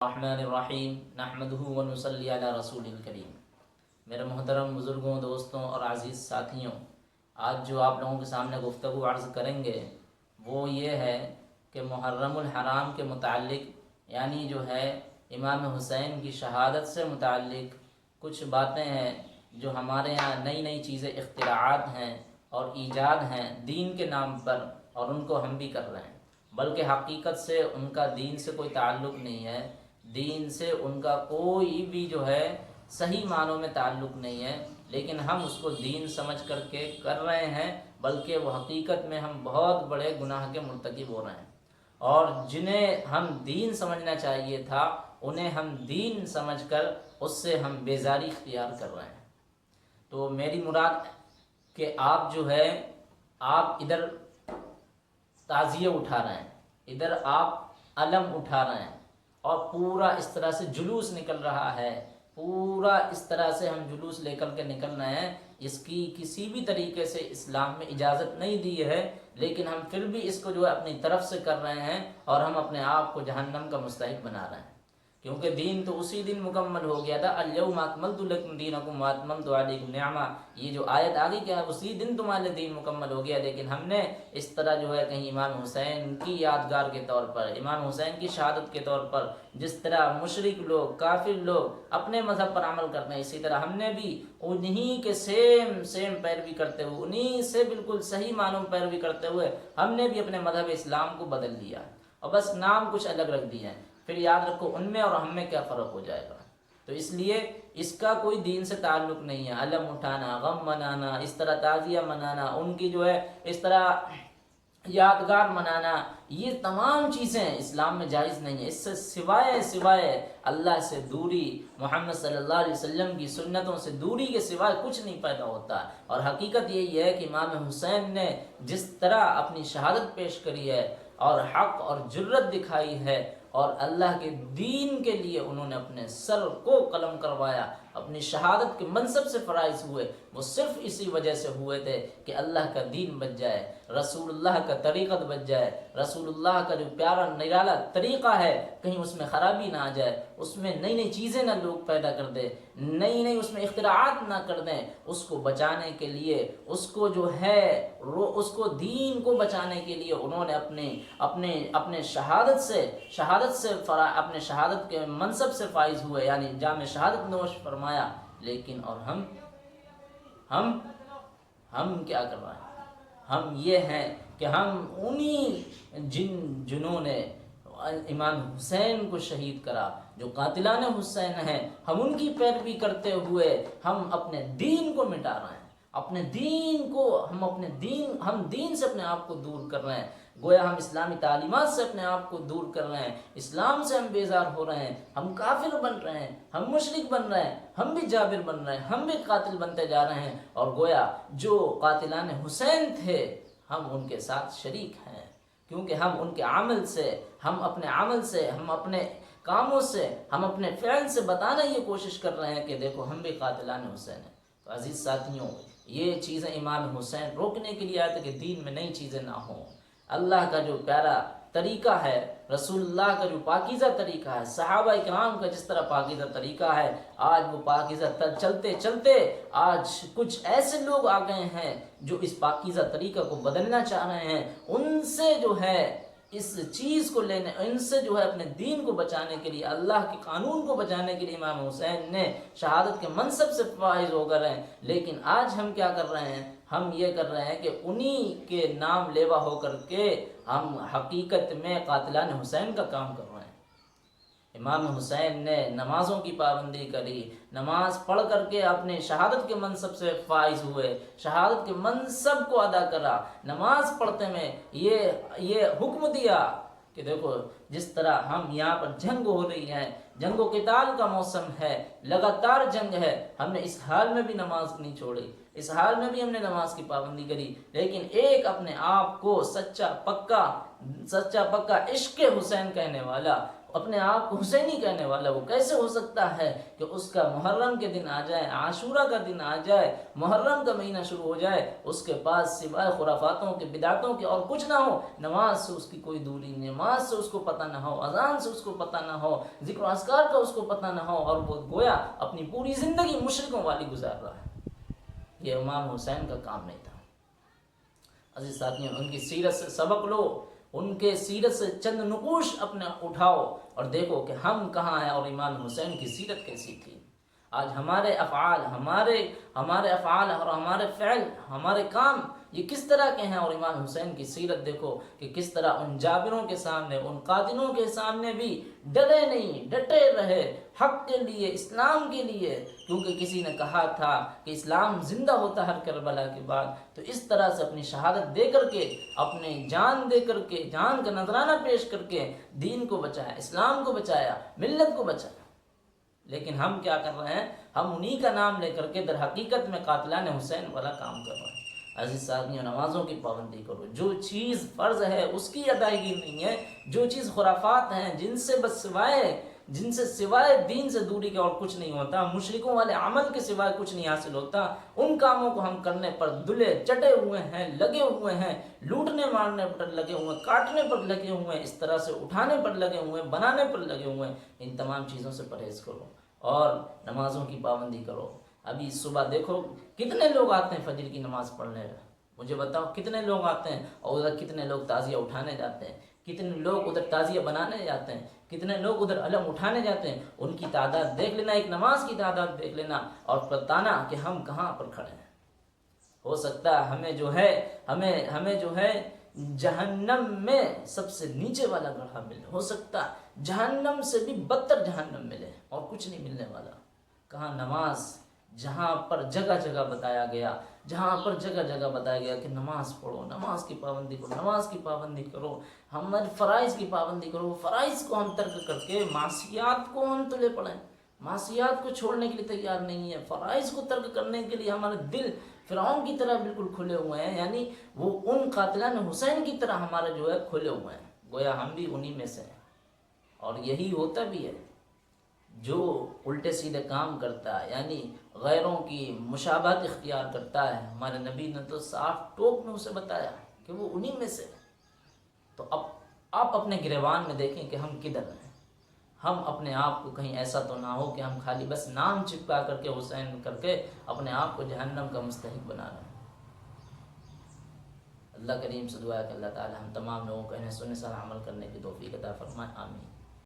الرحمن الرحیم نحمدہ ونصلی علی رسول الکریم۔ میرے محترم بزرگوں، دوستوں اور عزیز ساتھیوں، آج جو آپ لوگوں کے سامنے گفتگو عرض کریں گے وہ یہ ہے کہ محرم الحرام کے متعلق یعنی جو ہے امام حسین کی شہادت سے متعلق کچھ باتیں ہیں جو ہمارے یہاں نئی نئی چیزیں اختراعات ہیں اور ایجاد ہیں دین کے نام پر، اور ان کو ہم بھی کر رہے ہیں، بلکہ حقیقت سے ان کا دین سے کوئی تعلق نہیں ہے، دین سے ان کا کوئی بھی جو ہے صحیح معنوں میں تعلق نہیں ہے، لیکن ہم اس کو دین سمجھ کر کے کر رہے ہیں، بلکہ وہ حقیقت میں ہم بہت بڑے گناہ کے مرتکب ہو رہے ہیں، اور جنہیں ہم دین سمجھنا چاہیے تھا انہیں ہم دین سمجھ کر اس سے ہم بیزاری اختیار کر رہے ہیں۔ تو میری مراد کہ آپ جو ہے آپ ادھر تعزیہ اٹھا رہے ہیں، ادھر آپ علم اٹھا رہے ہیں، اور پورا اس طرح سے جلوس نکل رہا ہے، پورا اس طرح سے ہم جلوس لے کر کے نکل رہے ہیں، اس کی کسی بھی طریقے سے اسلام میں اجازت نہیں دی ہے، لیکن ہم پھر بھی اس کو جو ہے اپنی طرف سے کر رہے ہیں، اور ہم اپنے آپ کو جہنم کا مستحق بنا رہے ہیں، کیونکہ دین تو اسی دن مکمل ہو گیا تھا۔ الیوم اکملت لکم دینکم واتممت علیکم نعمہ، یہ جو آیت آگے کیا ہے اسی دن تمہارے دین مکمل ہو گیا، لیکن ہم نے اس طرح جو ہے کہیں امام حسین کی یادگار کے طور پر، امام حسین کی شہادت کے طور پر جس طرح مشرک لوگ، کافر لوگ اپنے مذہب پر عمل کرتے ہیں، اسی طرح ہم نے بھی انہی کے سیم پیروی کرتے ہوئے، انہی سے بالکل صحیح معنوں میں پیروی کرتے ہوئے ہم نے بھی اپنے مذہب اسلام کو بدل دیا، اور بس نام کچھ الگ رکھ دیے ہیں۔ پھر یاد رکھو ان میں اور ہم میں کیا فرق ہو جائے گا۔ تو اس لیے اس کا کوئی دین سے تعلق نہیں ہے۔ علم اٹھانا، غم منانا، اس طرح تعزیہ منانا، ان کی جو ہے اس طرح یادگار منانا، یہ تمام چیزیں اسلام میں جائز نہیں ہیں۔ اس سے سوائے اللہ سے دوری، محمد صلی اللہ علیہ وسلم کی سنتوں سے دوری کے سوائے کچھ نہیں پیدا ہوتا، اور حقیقت یہی ہے کہ امام حسین نے جس طرح اپنی شہادت پیش کری ہے اور حق اور جرت دکھائی ہے، اور اللہ کے دین کے لیے انہوں نے اپنے سر کو قلم کروایا، اپنی شہادت کے منصب سے فائز ہوئے، وہ صرف اسی وجہ سے ہوئے تھے کہ اللہ کا دین بچ جائے، رسول اللہ کا طریقت بچ جائے، رسول اللہ کا جو پیارا نرالا طریقہ ہے کہیں اس میں خرابی نہ آ جائے، اس میں نئی نئی چیزیں نہ لوگ پیدا کر دیں، نئی اس میں اختراعات نہ کر دیں، اس کو بچانے کے لیے، اس کو جو ہے اس کو دین کو بچانے کے لیے انہوں نے اپنے اپنے شہادت کے منصب سے فائز ہوئے، یعنی جام شہادت نوش فرمایا، لیکن اور ہم کیا کر رہے ہیں؟ ہم یہ ہیں کہ ہم انہی جنہوں نے امام حسین کو شہید کرا، جو قاتلان حسین ہیں، ہم ان کی پیروی کرتے ہوئے ہم اپنے دین کو مٹا رہے ہیں، اپنے دین کو ہم دین سے اپنے آپ کو دور کر رہے ہیں، گویا ہم اسلامی تعلیمات سے اپنے آپ کو دور کر رہے ہیں، اسلام سے ہم بیزار ہو رہے ہیں، ہم کافر بن رہے ہیں، ہم مشرک بن رہے ہیں، ہم بھی جابر بن رہے ہیں، ہم بھی قاتل بنتے جا رہے ہیں، اور گویا جو قاتلان حسین تھے ہم ان کے ساتھ شریک ہیں، کیونکہ ہم ان کے عمل سے، ہم اپنے کاموں سے، ہم اپنے فعل سے بتانا یہ کوشش کر رہے ہیں کہ دیکھو ہم بھی قاتلان حسین ہیں۔ تو عزیز ساتھیوں، یہ چیزیں امام حسین روکنے کے لیے آئے تھے کہ دین میں نئی چیزیں نہ ہوں۔ اللہ کا جو پیارا طریقہ ہے، رسول اللہ کا جو پاکیزہ طریقہ ہے، صحابہ کرام کا جس طرح پاکیزہ طریقہ ہے، آج وہ پاکیزہ چلتے چلتے آج کچھ ایسے لوگ آ گئے ہیں جو اس پاکیزہ طریقہ کو بدلنا چاہ رہے ہیں، ان سے جو ہے اس چیز کو لینے، ان سے جو ہے اپنے دین کو بچانے کے لیے، اللہ کے قانون کو بچانے کے لیے امام حسین نے شہادت کے منصب سے فائز ہو کر ہیں، لیکن آج ہم کیا کر رہے ہیں؟ ہم یہ کر رہے ہیں کہ انہی کے نام لیوا ہو کر کے ہم حقیقت میں قاتلان حسین کا کام کر رہے ہیں۔ امام حسین نے نمازوں کی پابندی کری، نماز پڑھ کر کے اپنے شہادت کے منصب سے فائز ہوئے، شہادت کے منصب کو ادا کرا، نماز پڑھتے میں یہ حکم دیا کہ دیکھو جس طرح ہم یہاں پر جنگ ہو رہی ہے، جنگ و قتال کا موسم ہے، لگاتار جنگ ہے، ہم نے اس حال میں بھی نماز نہیں چھوڑی، اس حال میں بھی ہم نے نماز کی پابندی کری، لیکن ایک اپنے آپ کو سچا پکا عشق حسین کہنے والا، اپنے آپ کو حسینی کہنے والا وہ کیسے ہو سکتا ہے کہ اس کا محرم کے دن آ جائے، عاشورہ کا دن آ جائے، محرم کا مہینہ شروع ہو جائے، اس کے پاس سوائے خرافاتوں کے، بدعتوں کے اور کچھ نہ ہو، نماز سے اس کی کوئی دوری نہیں، نماز سے اس کو پتہ نہ ہو، اذان سے اس کو پتہ نہ ہو، ذکر و اذکار کا اس کو پتہ نہ ہو، اور وہ گویا اپنی پوری زندگی مشرکوں والی گزار رہا ہے۔ یہ امام حسین کا کام نہیں تھا۔ عزیز ساتھیوں، ان کی سیرت سے سبق لو، ان کے سیرت سے چند نقوش اپنے اٹھاؤ اور دیکھو کہ ہم کہاں ہیں اور امام حسین کی سیرت کیسی تھی۔ آج ہمارے افعال اور ہمارے فعل، ہمارے کام یہ کس طرح کے ہیں، اور امام حسین کی سیرت دیکھو کہ کس طرح ان جابروں کے سامنے، ان قاتلوں کے سامنے بھی ڈرے نہیں، ڈٹے رہے حق کے لیے، اسلام کے لیے، کیونکہ کسی نے کہا تھا کہ اسلام زندہ ہوتا ہر کربلا کے بعد۔ تو اس طرح سے اپنی شہادت دے کر کے، اپنے جان دے کر کے، جان کا نذرانہ پیش کر کے دین کو بچایا، اسلام کو بچایا، ملت کو بچایا۔ لیکن ہم کیا کر رہے ہیں؟ ہم انہی کا نام لے کر کے در حقیقت میں قاتلان حسین والا کام کر رہے ہیں۔ عزیز ساتھیوں، نمازوں کی پابندی کرو، جو چیز فرض ہے اس کی ادائیگی نہیں ہے، جو چیز خرافات ہیں جن سے سوائے دین سے دوری کے اور کچھ نہیں ہوتا، مشرکوں والے عمل کے سوائے کچھ نہیں حاصل ہوتا، ان کاموں کو ہم کرنے پر دلے چٹے ہوئے ہیں، لگے ہوئے ہیں، لوٹنے مارنے پر لگے ہوئے ہیں، کاٹنے پر لگے ہوئے ہیں، اس طرح سے اٹھانے پر لگے ہوئے ہیں، بنانے پر لگے ہوئے ہیں۔ ان تمام چیزوں سے پرہیز کرو اور نمازوں کی پابندی کرو۔ ابھی صبح دیکھو کتنے لوگ آتے ہیں فجر کی نماز پڑھنے، مجھے بتاؤ کتنے لوگ آتے ہیں، اور ادھر کتنے لوگ تعزیہ اٹھانے جاتے ہیں، کتنے لوگ ادھر تعزیہ بنانے جاتے ہیں، کتنے لوگ ادھر علم اٹھانے جاتے ہیں۔ ان کی تعداد دیکھ لینا، ایک نماز کی تعداد دیکھ لینا، اور بتانا کہ ہم کہاں پر کھڑے ہیں۔ ہو سکتا ہے ہمیں جو ہے جہنم میں سب سے نیچے والا گڑھا ملے، ہو سکتا ہے جہنم سے بھی بدتر جہنم ملے، اور کچھ نہیں ملنے والا۔ کہاں نماز، جہاں پر جگہ جگہ بتایا گیا کہ نماز پڑھو، نماز کی پابندی کرو، نماز کی پابندی کرو، ہمارے فرائض کی پابندی کرو۔ فرائض کو ہم ترک کر کے معصیات کو ہم تلے پڑیں، معصیات کو چھوڑنے کے لیے تیار نہیں ہے، فرائض کو ترک کرنے کے لیے ہمارے دل فرعون کی طرح بالکل کھلے ہوئے ہیں، یعنی وہ ان قاتلان حسین کی طرح ہمارے جو ہے کھلے ہوئے ہیں، گویا ہم بھی انہی میں سے ہیں۔ اور یہی ہوتا بھی ہے، جو الٹے سیدھے کام کرتا ہے، یعنی غیروں کی مشابہت اختیار کرتا ہے، ہمارے نبی نے تو صاف ٹوک میں اسے بتایا کہ وہ انہی میں سے ہے۔ تو اب آپ اپنے گریبان میں دیکھیں کہ ہم کدھر ہیں۔ ہم اپنے آپ کو کہیں ایسا تو نہ ہو کہ ہم خالی بس نام چپکا کر کے حسین کر کے اپنے آپ کو جہنم کا مستحق بنا رہے ہیں۔ اللہ کریم سے دعا ہے کہ اللہ تعالی ہم تمام لوگوں کو انہیں سننے سے عمل کرنے کی توفیق عطا فرمائے، آمین۔